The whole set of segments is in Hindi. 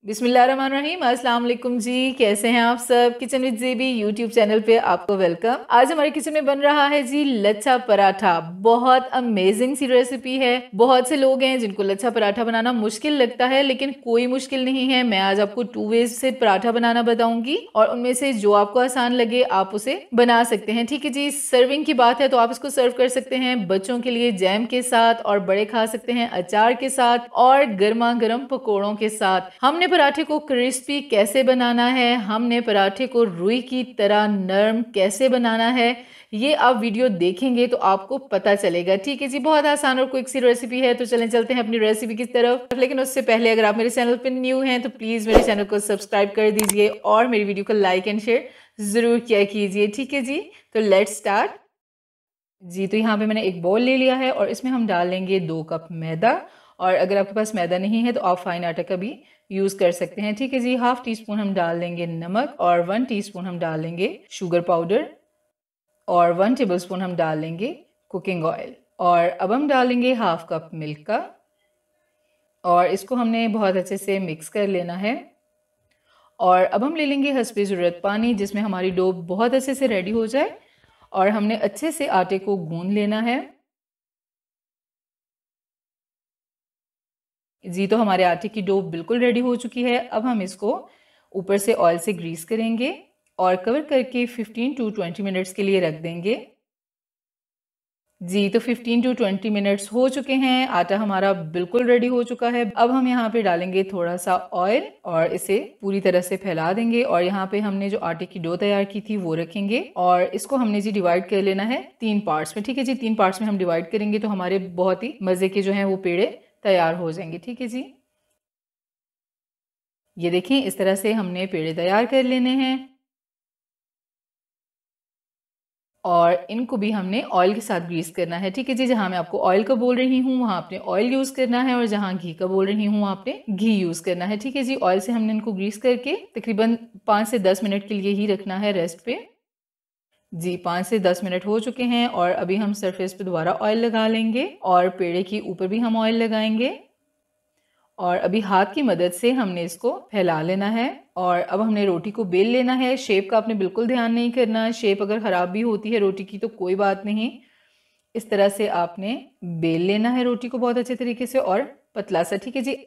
बिस्मिल्लाहिर्रहमानिर्रहीम। अस्सलाम वालेकुम जी, कैसे हैं आप सब। किचन विद ज़ेबी यूट्यूब चैनल पे आपको वेलकम। आज हमारे किचन में बन रहा है जी लच्छा पराठा। बहुत अमेजिंग सी रेसिपी है। बहुत से लोग हैं जिनको लच्छा पराठा बनाना मुश्किल लगता है, लेकिन कोई मुश्किल नहीं है। मैं आज आपको 2 वेज से पराठा बनाना बताऊंगी और उनमें से जो आपको आसान लगे आप उसे बना सकते हैं। ठीक है जी। सर्विंग की बात है तो आप इसको सर्व कर सकते हैं बच्चों के लिए जैम के साथ, और बड़े खा सकते हैं अचार के साथ और गर्मा गर्म पकौड़ों के साथ। हमने पराठे को क्रिस्पी कैसे बनाना है, हमने पराठे को रुई की तरह नरम कैसे बनाना है, ये आप वीडियो देखेंगे तो आपको पता चलेगा। ठीक है जी। बहुत आसान और क्विक सी रेसिपी है, तो चलें चलते हैं अपनी रेसिपी की तरफ। लेकिन उससे पहले अगर आप मेरे चैनल पर न्यू हैं तो प्लीज मेरे चैनल को सब्सक्राइब कर दीजिए और मेरी वीडियो को लाइक एंड शेयर जरूर किया कीजिए। ठीक है जी। तो लेट्स स्टार्ट जी। तो यहाँ पे मैंने एक बोल ले लिया है और इसमें हम डाल लेंगे 2 कप मैदा। और अगर आपके पास मैदा नहीं है तो आप फाइन आटा का भी यूज़ कर सकते हैं। ठीक है जी। 1/2 टीस्पून हम डाल लेंगे नमक और 1 टीस्पून हम डाल लेंगे शुगर पाउडर और 1 टेबलस्पून हम डाल लेंगे कुकिंग ऑयल। और अब हम डालेंगे 1/2 कप मिल्क का और इसको हमने बहुत अच्छे से मिक्स कर लेना है। और अब हम ले लेंगे हस्बे ज़रूरत पानी, जिसमें हमारी डो बहुत अच्छे से रेडी हो जाए और हमने अच्छे से आटे को गूंद लेना है जी। तो हमारे आटे की डो बिल्कुल रेडी हो चुकी है। अब हम इसको ऊपर से ऑयल से ग्रीस करेंगे और कवर करके 15 टू 20 मिनट्स के लिए रख देंगे जी। तो 15 टू 20 मिनट्स हो चुके हैं, आटा हमारा बिल्कुल रेडी हो चुका है। अब हम यहाँ पे डालेंगे थोड़ा सा ऑयल और इसे पूरी तरह से फैला देंगे। और यहाँ पे हमने जो आटे की डो तैयार की थी वो रखेंगे और इसको हमने जी डिवाइड कर लेना है 3 पार्ट्स में। ठीक है जी। 3 पार्ट्स में हम डिवाइड करेंगे तो हमारे बहुत ही मजे के जो है वो पेड़े तैयार हो जाएंगे। ठीक है जी। ये देखें, इस तरह से हमने पेड़े तैयार कर लेने हैं और इनको भी हमने ऑयल के साथ ग्रीस करना है। ठीक है जी। जहां मैं आपको ऑयल का बोल रही हूँ वहां आपने ऑयल यूज करना है और जहां घी का बोल रही हूँ वहां आपने घी यूज करना है। ठीक है जी। ऑयल से हमने इनको ग्रीस करके तकरीबन 5 से 10 मिनट के लिए ही रखना है रेस्ट पे जी। 5 से 10 मिनट हो चुके हैं और अभी हम सरफेस पे दोबारा ऑयल लगा लेंगे और पेड़े के ऊपर भी हम ऑयल लगाएंगे और अभी हाथ की मदद से हमने इसको फैला लेना है। और अब हमने रोटी को बेल लेना है। शेप का आपने बिल्कुल ध्यान नहीं करना। शेप अगर खराब भी होती है रोटी की तो कोई बात नहीं, इस तरह से आपने बेल लेना है रोटी को बहुत अच्छे तरीके से और पतला सा। ठीक है जी।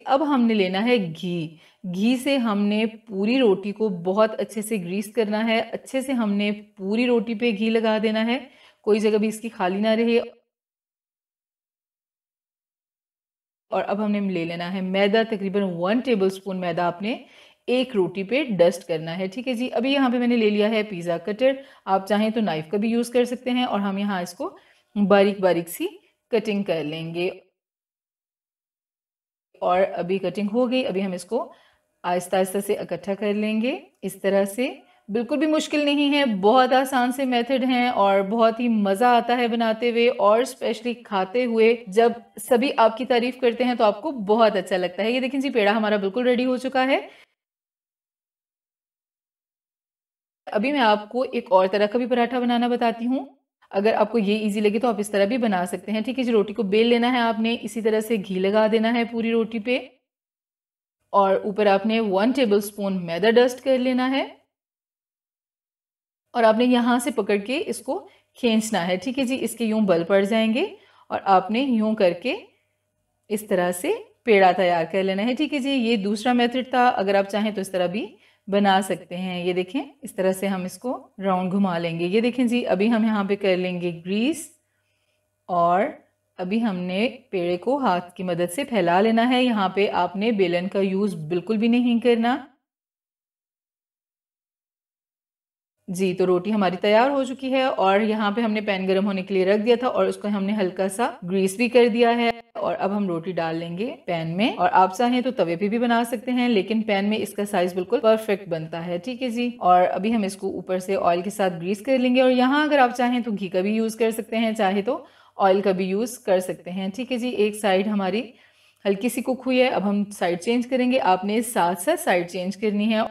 अब हमने लेना है घी। घी से हमने पूरी रोटी को बहुत अच्छे से ग्रीस करना है। अच्छे से हमने पूरी रोटी पे घी लगा देना है, कोई जगह भी इसकी खाली ना रहे। और अब हमने ले लेना है मैदा, तकरीबन 1 टेबलस्पून मैदा आपने एक रोटी पे डस्ट करना है। ठीक है जी। अभी यहाँ पे मैंने ले लिया है पिज़्ज़ा कटर, आप चाहें तो नाइफ का भी यूज़ कर सकते हैं और हम यहाँ इसको बारीक बारीक सी कटिंग कर लेंगे। और अभी कटिंग हो गई। अभी हम इसको आहिस्ता आहिस्ता से इकट्ठा कर लेंगे इस तरह से। बिल्कुल भी मुश्किल नहीं है, बहुत आसान से मेथड हैं और बहुत ही मज़ा आता है बनाते हुए और स्पेशली खाते हुए। जब सभी आपकी तारीफ करते हैं तो आपको बहुत अच्छा लगता है। ये देखें जी, पेड़ा हमारा बिल्कुल रेडी हो चुका है। अभी मैं आपको एक और तरह का भी पराठा बनाना बताती हूँ। अगर आपको ये इजी लगे तो आप इस तरह भी बना सकते हैं। ठीक है जी। रोटी को बेल लेना है आपने, इसी तरह से घी लगा देना है पूरी रोटी पे और ऊपर आपने 1 टेबलस्पून मैदा डस्ट कर लेना है और आपने यहाँ से पकड़ के इसको खींचना है। ठीक है जी। इसके यूं बल पड़ जाएंगे और आपने यूं करके इस तरह से पेड़ा तैयार कर लेना है। ठीक है जी। ये दूसरा मेथड था, अगर आप चाहें तो इस तरह भी बना सकते हैं। ये देखें, इस तरह से हम इसको राउंड घुमा लेंगे। ये देखें जी। अभी हम यहाँ पे कर लेंगे ग्रीस और अभी हमने पेड़े को हाथ की मदद से फैला लेना है। यहाँ पे आपने बेलन का यूज़ बिल्कुल भी नहीं करना जी। तो रोटी हमारी तैयार हो चुकी है और यहाँ पे हमने पैन गर्म होने के लिए रख दिया था और उसको हमने हल्का सा ग्रीस भी कर दिया है। और अब हम रोटी डाल लेंगे पैन में, और आप चाहें तो तवे पे भी बना सकते हैं, लेकिन पैन में इसका साइज बिल्कुल परफेक्ट बनता है। ठीक है जी। और अभी हम इसको ऊपर से ऑयल के साथ ग्रीस कर लेंगे और यहाँ अगर आप चाहें तो घी का भी यूज़ कर सकते हैं, चाहे तो ऑयल का भी यूज़ कर सकते हैं। ठीक है जी। एक साइड हमारी हल्की सी कुक हुई है, अब हम साइड चेंज करेंगे। आपने साथ साथ साइड चेंज करनी है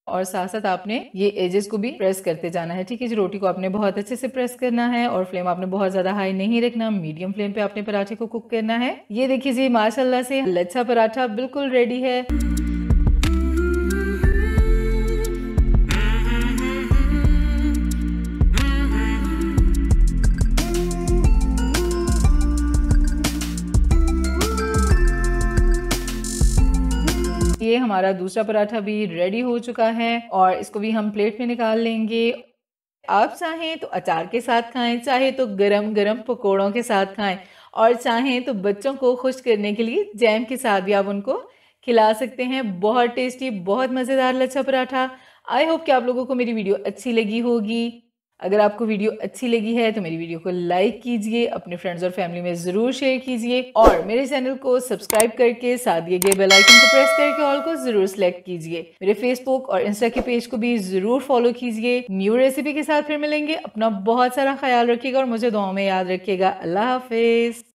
और साथ साथ आपने ये एजेस को भी प्रेस करते जाना है। ठीक है जी, रोटी को आपने बहुत अच्छे से प्रेस करना है और फ्लेम आपने बहुत ज्यादा हाई नहीं रखना, मीडियम फ्लेम पे आपने पराठे को कुक करना है। ये देखिए जी, माशाल्लाह से लच्छा पराठा बिल्कुल रेडी है। ये हमारा दूसरा पराठा भी रेडी हो चुका है और इसको भी हम प्लेट में निकाल लेंगे। आप चाहें तो अचार के साथ खाएं, चाहे तो गरम गरम पकोड़ों के साथ खाएं और चाहें तो बच्चों को खुश करने के लिए जैम के साथ भी आप उनको खिला सकते हैं। बहुत टेस्टी, बहुत मज़ेदार लच्छा पराठा। आई होप कि आप लोगों को मेरी वीडियो अच्छी लगी होगी। अगर आपको वीडियो अच्छी लगी है तो मेरी वीडियो को लाइक कीजिए, अपने फ्रेंड्स और फैमिली में ज़रूर शेयर कीजिए और मेरे चैनल को सब्सक्राइब करके साथ दिए गए बेल आइकन को प्रेस करके ऑल को ज़रूर सेलेक्ट कीजिए। मेरे फेसबुक और इंस्टा के पेज को भी ज़रूर फॉलो कीजिए। न्यू रेसिपी के साथ फिर मिलेंगे। अपना बहुत सारा ख्याल रखिएगा और मुझे दुआओं में याद रखिएगा। अल्लाह हाफिज़।